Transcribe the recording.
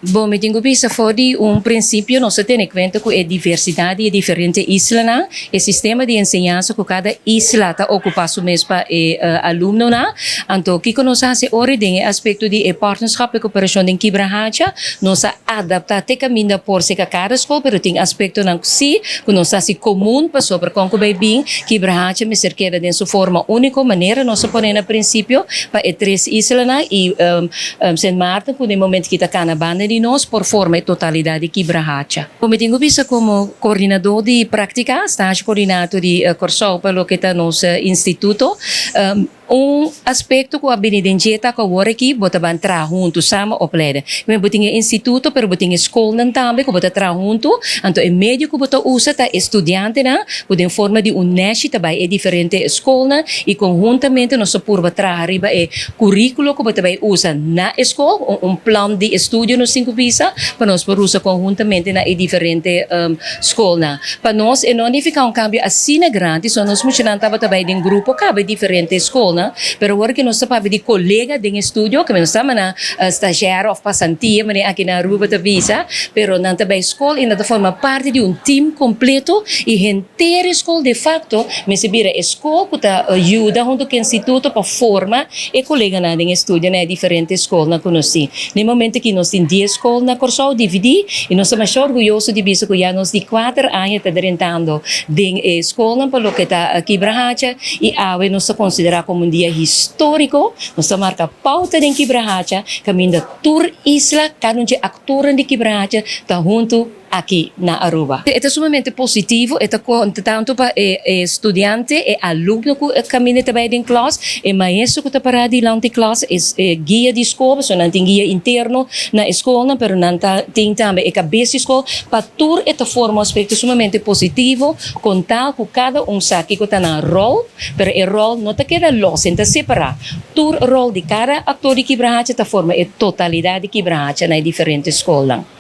Bom, me tenho visto fora princípio, nós temos em conta que a diversidade de diferentes islas, o sistema de ensinança que cada isla está ocupando o mesmo aluno, então, que nós fazemos hoje tem aspecto de partnership e cooperação em Kibrahacha, nós adaptamos até caminho por se cada escola, mas tem aspecto não que nós fazemos comum para sobre como bem Kibrahacha me cerqueira de sua forma única maneira, nós ponemos no princípio para três islas e Saint Martin, que no momento que está na banda de nós, por forma e totalidade de Kibrahacha. Como tenho visto como coordenador de prática, estágio coordenador de Corsol, pelo que está nosso instituto, aspecto que a Benedicta que agora aqui bota ban tra junto sama opleda. Mas botinha instituto, pero botinha escola também que bota tra junto. Então é médio que bota usa ta estudante na, botem forma de neste também é diferente escola e conjuntamente nós purba tra arriba é currículo que bota vai usa na escola, plano de estudo no cinco visa para nós por usa conjuntamente na é diferente escola. Para nós é não ficar cambio assim grande, só nós muitos tava também em grupo cabe diferente escola. Pero agora que nós estamos de colega de estúdio, que nós estamos na estagiário ou passantia, mas aqui na Aruba da visa, pero não também escola ainda forma parte de time completo e inteira escola de facto, mas se vira escola que ajuda junto com o instituto para formar e colega na em estúdio na diferente escola na conheci. No momento que nós temos 10 escolas na Corsol dividir e nós estamos orgulhosos de ver que já nós de 4 anos está tentando de escola para o que está aqui Brahacha e agora nós consideramos como dia histórico, nós marca pauta de Kibrahacha, caminho da tour isla, cada de actor de Kibrahacha, está junto aqui na Aruba. É sumamente positivo, é tanto para estudante e aluno que caminha também em classe, e maestro que está parado lá em classe, é guia de escola, so não tem guia interno na escola, mas não tem também cabeça de escola, para tudo é forma um aspecto sumamente positivo, contar com cada sabe que está na rol, mas o rol não está queda los, está separado. Tudo rol de cada ator de Kibrahacha está forma a totalidade de Kibrahacha na diferente escola.